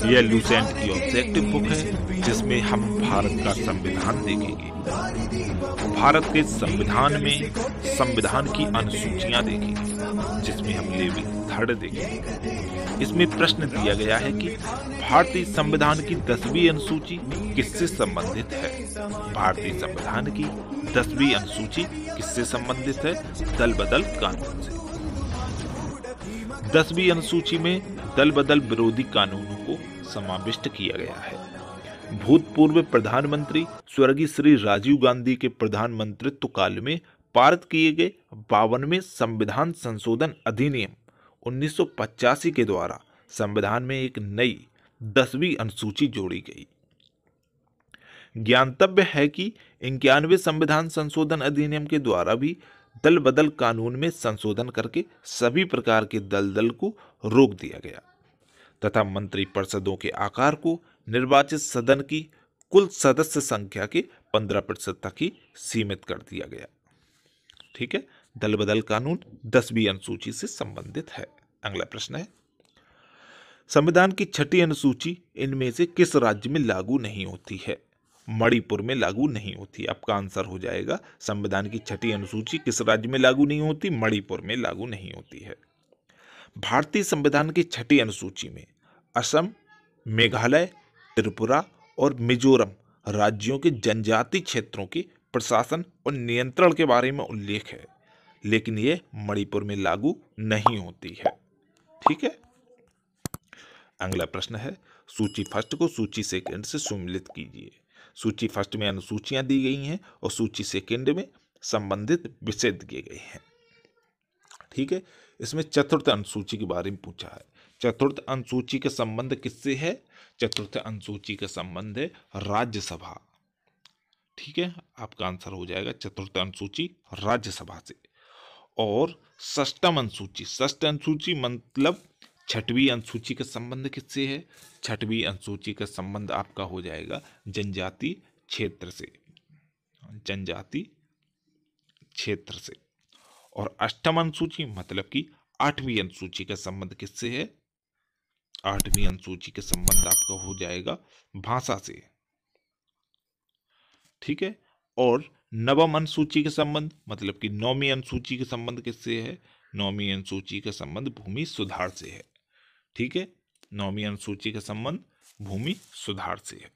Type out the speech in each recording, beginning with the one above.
यह लुसेंट की objective book है जिसमें हम भारत का संविधान देखेंगे। भारत के संविधान में संविधान की अनुसूचियां देखेंगे जिसमें हम लेवी थर्ड देखेंगे। इसमें प्रश्न दिया गया है कि भारतीय संविधान की 10वीं अनुसूची किससे संबंधित है। भारतीय संविधान की 10वीं अनुसूची किससे संबंधित है? दल बदल कानून से। 10वीं अनुसूची में दल बदल विरोधी कानूनों को समाविष्ट किया गया है। भूतपूर्व प्रधानमंत्री स्वर्गीय श्री राजीव गांधी के प्रधानमंत्रित्व काल में पारित किए गए 52वें संविधान संशोधन अधिनियम 1985 के द्वारा संविधान में एक नई 10वीं अनुसूची जोड़ी गई। ज्ञातव्य है कि 91वें संविधान संशोधन अधिनियम के द्वारा भी दल बदल कानून में संशोधन करके सभी प्रकार के दल को रोक दिया गया तथा मंत्री परिषदों के आकार को निर्वाचित सदन की कुल सदस्य संख्या के 15% तक ही सीमित कर दिया गया। ठीक है, दल बदल कानून 10वीं अनुसूची से संबंधित है। अगला प्रश्न है, संविधान की 6ठी अनुसूची इनमें से किस राज्य में लागू नहीं होती है? मणिपुर में लागू नहीं होती। आपका आंसर हो जाएगा संविधान की 6ठी अनुसूची किस राज्य में लागू नहीं होती? मणिपुर में लागू नहीं होती है। भारतीय संविधान की 6ठी अनुसूची में असम, मेघालय, त्रिपुरा और मिजोरम राज्यों के जनजातीय क्षेत्रों के प्रशासन और नियंत्रण के बारे में उल्लेख है, लेकिन यह मणिपुर में लागू नहीं होती है। ठीक है, अगला प्रश्न है, सूची फर्स्ट को सूची सेकंड से सम्मिलित कीजिए। सूची फर्स्ट में अनुसूचियां दी गई हैं और सूची सेकंड में संबंधित विषय दिए गए हैं। ठीक है, इसमें चतुर्थ अनुसूची के बारे में पूछा है। चतुर्थ अनुसूची का संबंध किससे है? चतुर्थ अनुसूची का संबंध है राज्यसभा। ठीक है, आपका आंसर हो जाएगा चतुर्थ अनुसूची राज्यसभा से। और षष्ठम अनुसूची, षष्ठ अनुसूची मतलब 6वीं अनुसूची का संबंध किससे है? 6वीं अनुसूची का संबंध आपका हो जाएगा जनजाति क्षेत्र से, जनजाति क्षेत्र से। और अष्टम अनुसूची मतलब कि 8वीं अनुसूची का संबंध किससे है? 8वीं अनुसूची का संबंध आपका हो जाएगा भाषा से। ठीक है, और नवम अनुसूची का संबंध मतलब कि 9वीं अनुसूची का संबंध किससे है? 9वीं अनुसूची का संबंध भूमि सुधार से है। ठीक है, 9वीं अनुसूची का संबंध भूमि सुधार से है।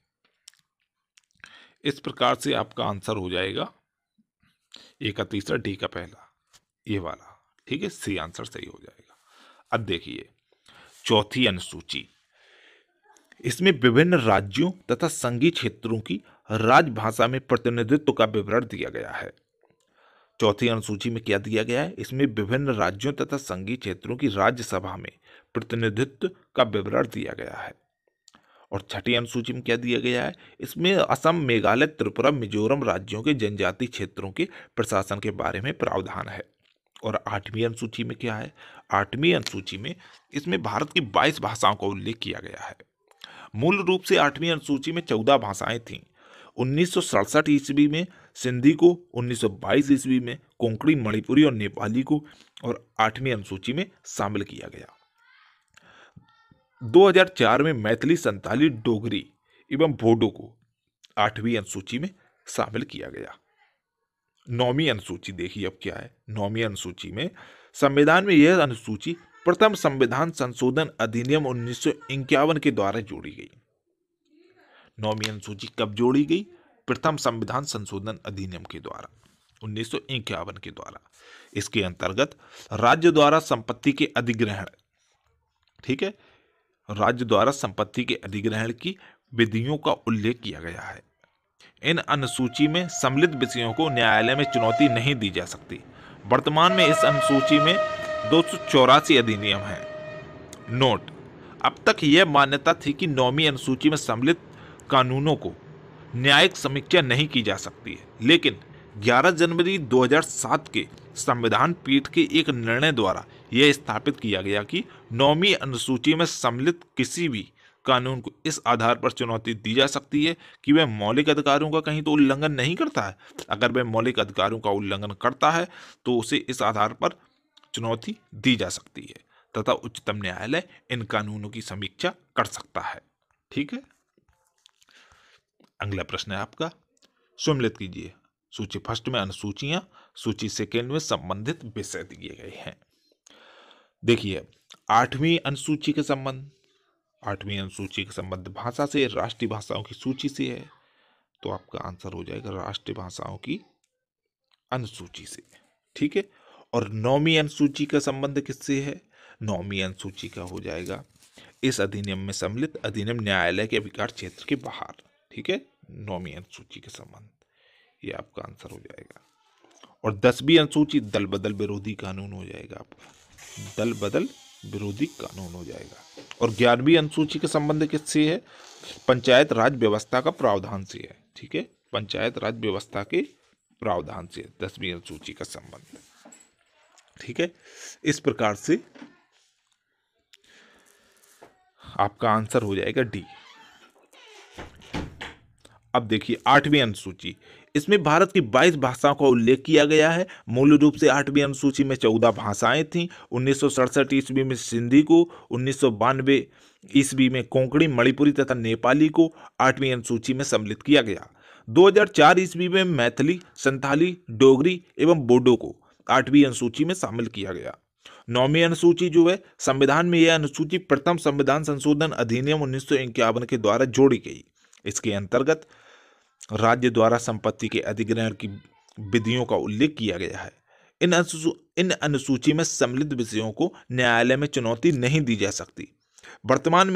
इस प्रकार से आपका आंसर हो जाएगा ए का तीसरा, डी का पहला, ये वाला। ठीक है, सी आंसर सही हो जाएगा। अब देखिए चौथी अनुसूची, इसमें विभिन्न राज्यों तथा संघीय क्षेत्रों की राजभाषा में प्रतिनिधित्व का विवरण दिया गया है। चौथी अनुसूची में क्या दिया गया है? इसमें विभिन्न राज्यों तथा संघीय क्षेत्रों की राज्यसभा में प्रतिनिधित्व का विवरण दिया गया है। और 6ठी अनुसूची में क्या दिया गया है? इसमें असम, मेघालय, त्रिपुरा, मिजोरम राज्यों के जनजातीय क्षेत्रों के प्रशासन के बारे में प्रावधान है। और 8वीं अनुसूची में क्या है? 8वीं अनुसूची में इसमें भारत की 22 भाषाओं का उल्लेख किया गया है। मूल रूप से 8वीं अनुसूची में 14 भाषाएं थीं। 1967 ईस्वी में सिंधी को, 1922 ईस्वी में कोंकणी, मणिपुरी और नेपाली को और 8वीं अनुसूची में शामिल किया गया। 2004 में मैथिली, संताली, डोगरी एवं बोडो को 8वीं अनुसूची में शामिल किया गया। 9वीं अनुसूची देखिए अब क्या है। 9वीं अनुसूची में संविधान में यह अनुसूची प्रथम संविधान संशोधन अधिनियम 1951 के द्वारा जोड़ी गई। 9वीं अनुसूची कब जोड़ी गई? प्रथम संविधान संशोधन अधिनियम के द्वारा 1951 के द्वारा। इसके अंतर्गत राज्य द्वारा संपत्ति के अधिग्रहण, ठीक है, राज्य द्वारा संपत्ति के अधिग्रहण की विधियों का उल्लेख किया गया है। इन अनुसूची में सम्मिलित विषयों को न्यायालय में चुनौती नहीं दी जा सकती। वर्तमान में इस अनुसूची में 284 अधिनियम हैं। नोट, अब तक यह मान्यता थी कि 9वीं अनुसूची में सम्मिलित कानूनों को न्यायिक समीक्षा नहीं की जा सकती है, लेकिन 11 जनवरी 2007 के संविधान पीठ के एक निर्णय द्वारा यह स्थापित किया गया कि 9वीं अनुसूची में सम्मिलित किसी भी कानून को इस आधार पर चुनौती दी जा सकती है कि वह मौलिक अधिकारों का कहीं तो उल्लंघन नहीं करता है। अगर वह मौलिक अधिकारों का उल्लंघन करता है तो उसे इस आधार पर चुनौती दी जा सकती है। तथा उच्चतम न्यायालय इन कानूनों की समीक्षा कर सकता है। ठीक है। अगला प्रश्न है आपका, सम्मिलित कीजिए। सूची फर्स्ट में अनुसूचियां, सूची सेकेंड में संबंधित विषय दिए गए हैं। देखिए, आठवीं अनुसूची के संबंध, आठवीं अनुसूची का संबंध भाषा से, राष्ट्रीय भाषाओं की सूची से है, तो आपका आंसर हो जाएगा राष्ट्रीय भाषाओं की अनुसूची से। ठीक है। और नौवीं अनुसूची का संबंध किससे है? नौवीं अनुसूची का हो जाएगा इस अधिनियम में सम्मिलित अधिनियम न्यायालय के अधिकार क्षेत्र के बाहर। ठीक है, नौवीं अनुसूची के संबंध, ये आपका आंसर हो जाएगा। और 10वीं अनुसूची दल बदल विरोधी कानून हो जाएगा आपका, दल बदल विरोधी कानून हो जाएगा। और 11वीं अनुसूची के संबंध किससे है? पंचायत राज व्यवस्था का प्रावधान से है। ठीक है, पंचायत राज व्यवस्था के प्रावधान से 10वीं अनुसूची का संबंध। ठीक है, इस प्रकार से आपका आंसर हो जाएगा डी। अब देखिए 8वीं अनुसूची, इसमें भारत की 22 भाषाओं का उल्लेख किया गया है। मूल रूप से 8वीं अनुसूची में 14 भाषाएं थीं। 1967 ईस्वी में सिंधी को, 1992 ईस्वी में कोंकणी, मणिपुरी तथा नेपाली को 8वीं अनुसूची में सम्मिलित किया गया। 2004 ईस्वी में मैथिली, संथाली, डोगरी एवं बोडो को 8वीं अनुसूची में शामिल किया गया। 9वीं अनुसूची जो है, संविधान में यह अनुसूची प्रथम संविधान संशोधन अधिनियम 1951 के द्वारा जोड़ी गई। इसके अंतर्गत राज्य द्वारा संपत्ति के अधिग्रहण की विधियों का उल्लेख किया गया है। इन अनुसूची में सम्मिलित विषयों को न्यायालय में चुनौती नहीं दी जा सकती। वर्तमान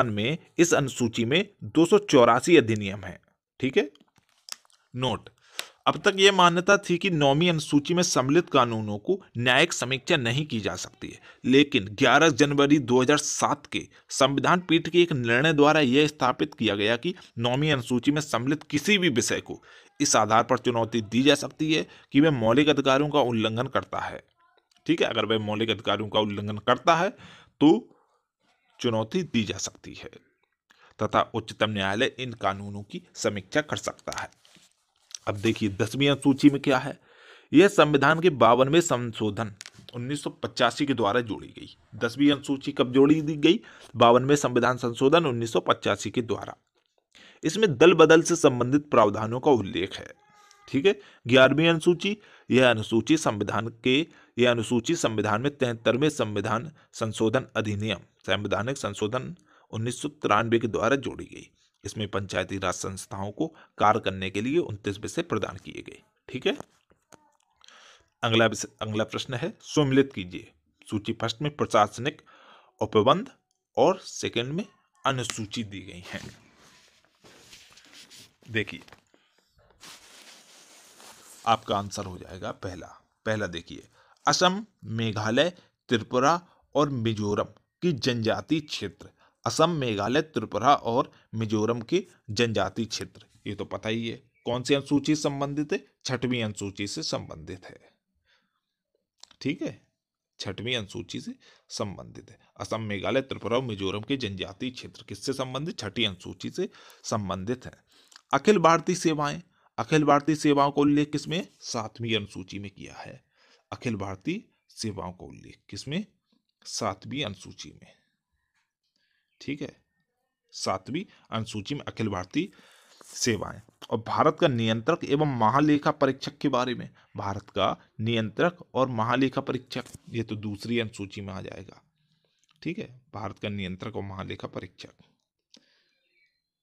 में इस अनुसूची में 284 अधिनियम है। ठीक है। नोट, अब तक यह मान्यता थी कि 9वीं अनुसूची में सम्मिलित कानूनों को न्यायिक समीक्षा नहीं की जा सकती है, लेकिन 11 जनवरी 2007 के संविधान पीठ के एक निर्णय द्वारा यह स्थापित किया गया कि 9वीं अनुसूची में सम्मिलित किसी भी विषय को इस आधार पर चुनौती दी जा सकती है कि वह मौलिक अधिकारों का उल्लंघन करता है। ठीक है, अगर वह मौलिक अधिकारों का उल्लंघन करता है तो चुनौती दी जा सकती है तथा उच्चतम न्यायालय इन कानूनों की समीक्षा कर सकता है। अब देखिए 10वीं अनुसूची में क्या है? यह संविधान के 52वें संशोधन 1985 के द्वारा जोड़ी गई। 10वीं अनुसूची कब जोड़ी दी गई? 52वें संविधान संशोधन 1985 के द्वारा। इसमें दल बदल से संबंधित प्रावधानों का उल्लेख है। ठीक है। 11वीं अनुसूची, यह अनुसूची संविधान में 73वें संविधान संशोधन अधिनियम संवैधानिक संशोधन 1993 के द्वारा जोड़ी गई। इसमें पंचायती राज संस्थाओं को कार्य करने के लिए 29 विषय प्रदान किए गए। ठीक है। अगला प्रश्न है, सम्मिलित कीजिए। सूची फर्स्ट में प्रशासनिक उपबंध और सेकंड में अनुसूची दी गई है। देखिए आपका आंसर हो जाएगा पहला देखिए, असम, मेघालय, त्रिपुरा और मिजोरम की जनजातीय क्षेत्र। असम, मेघालय, त्रिपुरा और मिजोरम के जनजातीय क्षेत्र, ये तो पता ही है। कौन सी अनुसूची से संबंधित है? 6वीं अनुसूची से संबंधित है। ठीक है, 6वीं अनुसूची से संबंधित है। असम, मेघालय, त्रिपुरा और मिजोरम के जनजातीय क्षेत्र किससे संबंधित? 6वीं अनुसूची से संबंधित है। अखिल भारतीय सेवाएं, अखिल भारतीय सेवाओं का उल्लेख किसमें? 7वीं अनुसूची में किया है। अखिल भारतीय सेवाओं का उल्लेख किसमें? 7वीं अनुसूची में। ठीक है, 7वीं अनुसूची में अखिल भारतीय सेवाएं। और भारत का नियंत्रक एवं महालेखा परीक्षक के बारे में, भारत का नियंत्रक और महालेखा परीक्षक, ये तो दूसरी अनुसूची में आ जाएगा। ठीक है, भारत का नियंत्रक और महालेखा परीक्षक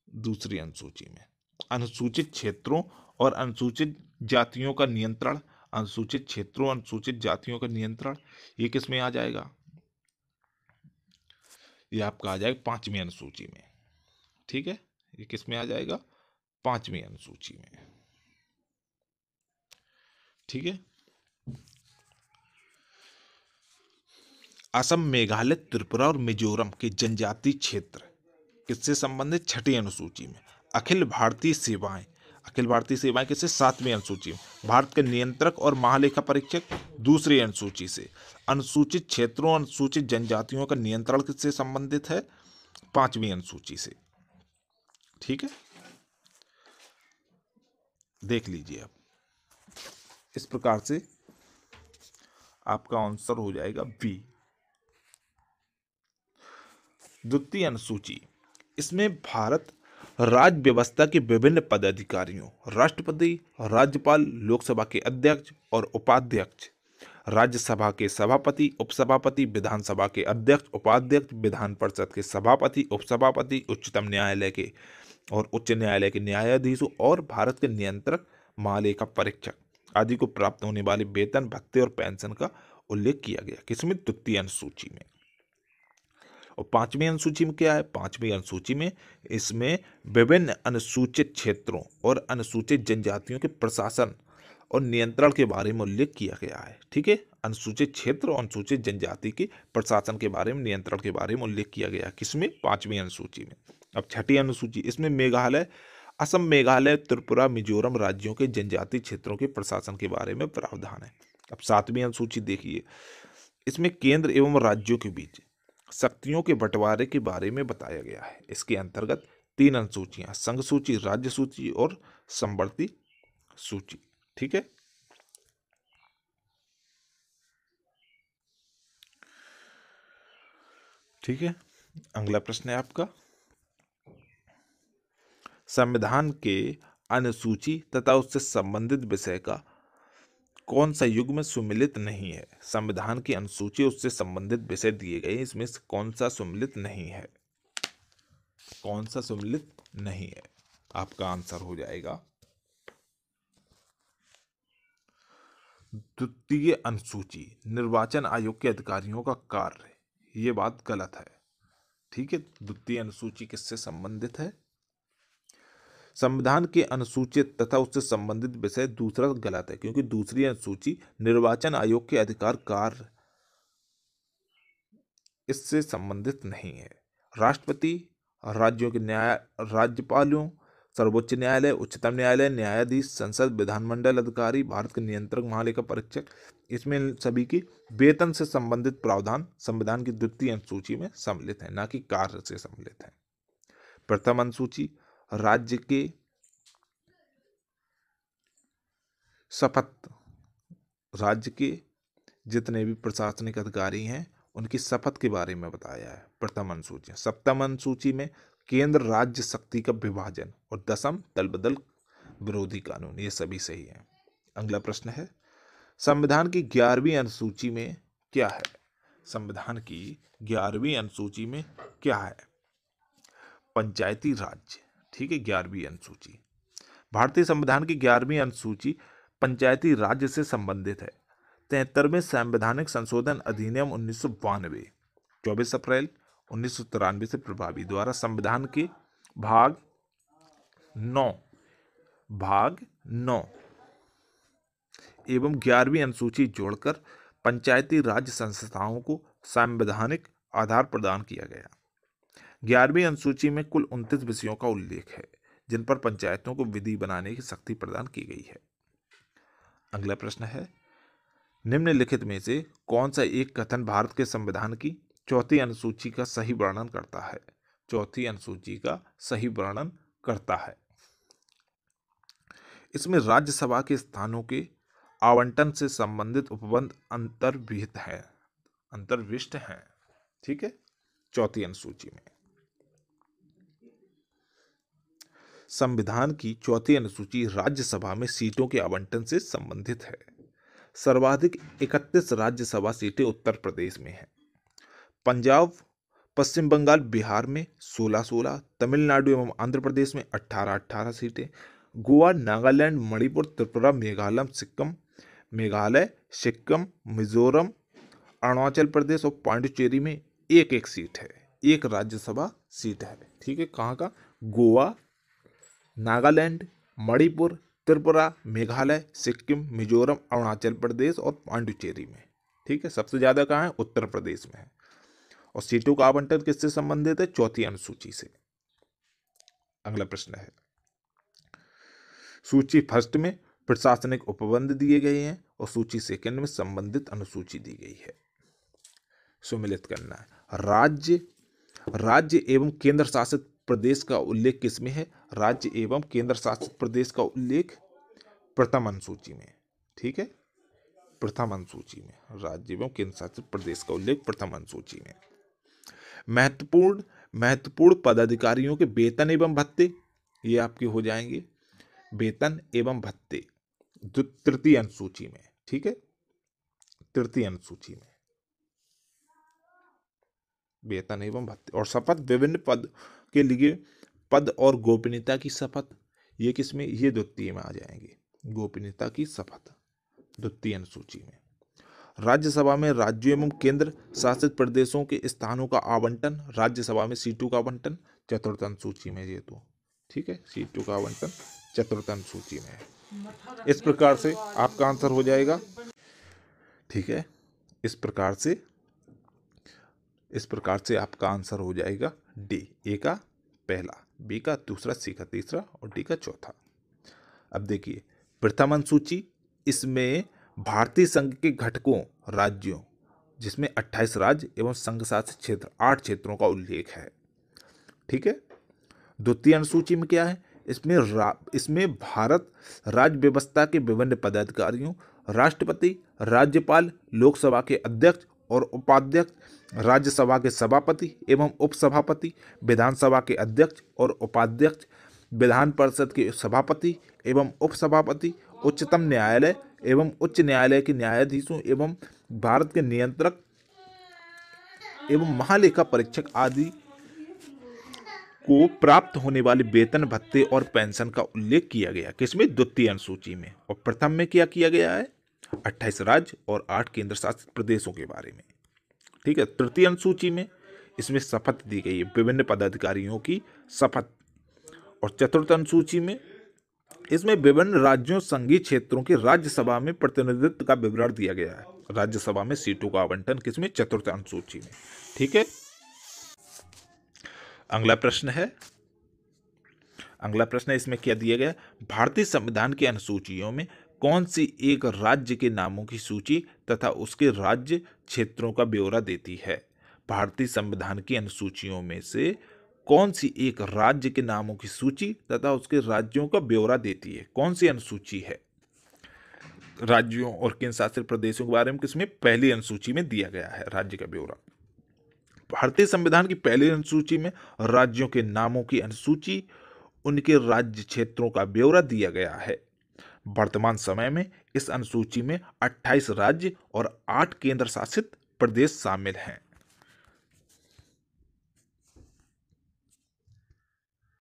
दूसरी अनुसूची में। अनुसूचित क्षेत्रों और अनुसूचित जातियों का नियंत्रण, अनुसूचित क्षेत्रों, अनुसूचित जातियों का नियंत्रण, ये किस में आ जाएगा? ये आपका आ जाएगा 5वीं अनुसूची में। ठीक है, ये किस में आ जाएगा? 5वीं अनुसूची में। ठीक है। असम, मेघालय, त्रिपुरा और मिजोरम के जनजातीय क्षेत्र किससे संबंधित? 6वीं अनुसूची में। अखिल भारतीय सेवाएं, अखिल भारतीय सेवाएं किससे? 7वीं अनुसूची में। भारत के नियंत्रक और महालेखा परीक्षक दूसरी अनुसूची से। अनुसूचित क्षेत्रों, अनुसूचित जनजातियों का नियंत्रण किससे संबंधित है? 5वीं अनुसूची से। ठीक है, देख लीजिए अब। इस प्रकार से आपका आंसर हो जाएगा बी। द्वितीय अनुसूची, इसमें भारत राज्य व्यवस्था के विभिन्न पदाधिकारियों, राष्ट्रपति, राज्यपाल, लोकसभा के अध्यक्ष और उपाध्यक्ष, राज्यसभा के सभापति, उपसभापति, विधानसभा के अध्यक्ष, उपाध्यक्ष, विधान परिषद के सभापति, उपसभापति, उच्चतम न्यायालय के और उच्च न्यायालय के न्यायाधीशों और भारत के नियंत्रक, महालेखा परीक्षक आदि को प्राप्त होने वाले वेतन, भत्ते और पेंशन का उल्लेख किया गया। किसमें? द्वितीय अनुसूची में। और पांचवी अनुसूची में क्या है? पांचवी अनुसूची में इसमें विभिन्न अनुसूचित क्षेत्रों और अनुसूचित जनजातियों के प्रशासन और नियंत्रण के बारे में उल्लेख किया गया है। ठीक है, अनुसूचित क्षेत्र और अनुसूचित जनजाति के प्रशासन के बारे में, नियंत्रण के बारे में उल्लेख किया गया। किसमें? पांचवी अनुसूची में। अब छठी अनुसूची, इसमें मेघालय, असम, मेघालय, त्रिपुरा, मिजोरम राज्यों के जनजातीय क्षेत्रों के प्रशासन के बारे में प्रावधान है। अब सातवीं अनुसूची देखिए, इसमें केंद्र एवं राज्यों के बीच शक्तियों के बंटवारे के बारे में बताया गया है। इसके अंतर्गत 3 अनुसूचियां, संघ सूची, राज्य सूची और समवर्ती सूची। ठीक है, ठीक है। अगला प्रश्न है आपका, संविधान के अनुसूची तथा उससे संबंधित विषय का कौन सा युग्म सुमिलित नहीं है? संविधान की अनुसूची, उससे संबंधित विषय दिए गए, इसमें से कौन सा सुमिलित नहीं है? कौन सा सुमिलित नहीं है? आपका आंसर हो जाएगा द्वितीय अनुसूची, निर्वाचन आयोग के अधिकारियों का कार्य। ये बात गलत है। ठीक है, द्वितीय अनुसूची किससे संबंधित है? संविधान के अनुसूचित तथा उससे संबंधित विषय, दूसरा गलत है, क्योंकि दूसरी अनुसूची निर्वाचन आयोग के अधिकार कार्य इससे संबंधित नहीं है। राष्ट्रपति, राज्यों के राज्यपालों, सर्वोच्च न्यायालय, उच्चतम न्यायालय, न्यायाधीश, संसद, विधानमंडल अधिकारी, भारत के नियंत्रक, महालेखा परीक्षक, इसमें सभी की वेतन से संबंधित प्रावधान संविधान की द्वितीय अनुसूची में सम्मिलित है, न कि कार्य से सम्मिलित है। प्रथम अनुसूची, राज्य के शपथ, राज्य के जितने भी प्रशासनिक अधिकारी हैं उनकी शपथ के बारे में बताया है प्रथम अनुसूची। सप्तम अनुसूची में केंद्र राज्य शक्ति का विभाजन और दसम दल बदल विरोधी कानून, ये सभी सही है। अगला प्रश्न है, संविधान की 11वीं अनुसूची में क्या है? संविधान की 11वीं अनुसूची में क्या है? पंचायती राज्य। ठीक है, 11वीं अनुसूची, भारतीय संविधान की 11वीं अनुसूची पंचायती राज्य से संबंधित है। 73वें संवैधानिक संशोधन अधिनियम 1992 24 अप्रैल 1993 से प्रभावी द्वारा संविधान के भाग 9 एवं 11वीं अनुसूची जोड़कर पंचायती राज्य संस्थाओं को संवैधानिक आधार प्रदान किया गया। 11वीं अनुसूची में कुल 29 विषयों का उल्लेख है जिन पर पंचायतों को विधि बनाने की शक्ति प्रदान की गई है। अगला प्रश्न है, निम्नलिखित में से कौन सा एक कथन भारत के संविधान की चौथी अनुसूची का सही वर्णन करता है? चौथी अनुसूची का सही वर्णन करता है। इसमें राज्यसभा के स्थानों के आवंटन से संबंधित उपबंध अंतर्विष्ट हैं। ठीक है, चौथी अनुसूची में संविधान की चौथी अनुसूची राज्यसभा में सीटों के आवंटन से संबंधित है। सर्वाधिक 31 राज्यसभा सीटें उत्तर प्रदेश में हैं। पंजाब, पश्चिम बंगाल, बिहार में 16-16, तमिलनाडु एवं आंध्र प्रदेश में 18-18 सीटें, गोवा, नागालैंड, मणिपुर, त्रिपुरा, मेघालय, सिक्किम, मिजोरम, अरुणाचल प्रदेश और पांडिचेरी में एक एक सीट है, एक राज्यसभा सीट है। ठीक है, कहाँ का? गोवा, नागालैंड, मणिपुर, त्रिपुरा, मेघालय, सिक्किम, मिजोरम, अरुणाचल प्रदेश और पांडिचेरी में। ठीक है, सबसे ज्यादा कहाँ है? उत्तर प्रदेश में है। और सीटों का आवंटन किससे संबंधित है? चौथी अनुसूची से। अगला प्रश्न है, सूची फर्स्ट में प्रशासनिक उपबंध दिए गए हैं और सूची सेकंड में संबंधित अनुसूची दी गई है। सुमिलित करना है। राज्य एवं केंद्र शासित प्रदेश का उल्लेख किसमें है? राज्य एवं केंद्र शासित प्रदेश का उल्लेख प्रथम अनुसूची में। ठीक है, प्रथम अनुसूची में, राज्य एवं केंद्र शासित प्रदेश का उल्लेख प्रथम अनुसूची में। महत्वपूर्ण पदाधिकारियों के वेतन एवं भत्ते, ये आपके हो जाएंगे वेतन एवं भत्ते तृतीय अनुसूची में, ठीक है, तृतीय अनुसूची में वेतन एवं भत्ते। और शपथ, विभिन्न पद के लिए पद और गोपनीयता की शपथ, ये किसमें, ये द्वितीय में आ जाएंगे, गोपनीयता की शपथ द्वितीय अनुसूची में। राज्यसभा में राज्यों एवं केंद्र शासित प्रदेशों के स्थानों का आवंटन, राज्यसभा में सीटों का आवंटन चतुर्थ अनुसूची में, ये तो ठीक है, सीटों का आवंटन चतुर्थ अनुसूची में है। इस प्रकार से आपका आंसर हो जाएगा, ठीक है, इस प्रकार से आपका आंसर हो जाएगा डी, ए का पहला, बी का दूसरा, सी का तीसरा और डी का चौथा। अब देखिए प्रथम अनुसूची, इसमें भारतीय संघ के घटकों राज्यों, जिसमें 28 राज्य एवं संघ शासित क्षेत्र 8 क्षेत्रों का उल्लेख है, ठीक है। द्वितीय अनुसूची में क्या है, इसमें भारत राज्य व्यवस्था के विभिन्न पदाधिकारियों, राष्ट्रपति, राज्यपाल, लोकसभा के अध्यक्ष और उपाध्यक्ष, राज्यसभा के सभापति एवं उपसभापति, विधानसभा के अध्यक्ष और उपाध्यक्ष, विधान परिषद के सभापति एवं उपसभापति, उच्चतम न्यायालय एवं उच्च न्यायालय के न्यायाधीशों एवं भारत के नियंत्रक एवं महालेखा परीक्षक आदि को प्राप्त होने वाले वेतन, भत्ते और पेंशन का उल्लेख किया गया, किसमें, द्वितीय अनुसूची में। और प्रथम में क्या किया गया है, 28 राज्य और 8 केंद्र शासित प्रदेशों के बारे में, ठीक है। तृतीय अनुसूची में इसमें शपथ दी गई है, विभिन्न पदाधिकारियों की शपथ। और चतुर्थ अनुसूची में इसमें विभिन्न राज्यों, संघीय क्षेत्रों के राज्यसभा में प्रतिनिधित्व का विवरण दिया गया है, राज्यसभा में सीटों का आवंटन किसमें, चतुर्थ अनुसूची में, ठीक है। अगला प्रश्न है, इसमें क्या दिया गया, भारतीय संविधान की अनुसूचियों में कौन सी एक राज्य के नामों की सूची तथा उसके राज्य क्षेत्रों का ब्यौरा देती है। भारतीय संविधान की अनुसूचियों में से कौन सी एक राज्य के नामों की सूची तथा उसके राज्यों का ब्यौरा देती है, कौन सी अनुसूची है। राज्यों और केंद्र शासित प्रदेशों के बारे में किसमें, पहली अनुसूची में दिया गया है राज्य का ब्यौरा। भारतीय संविधान की पहली अनुसूची में राज्यों के नामों की अनुसूची, उनके राज्य क्षेत्रों का ब्यौरा दिया गया है। वर्तमान समय में इस अनुसूची में 28 राज्य और 8 केंद्र शासित प्रदेश शामिल हैं।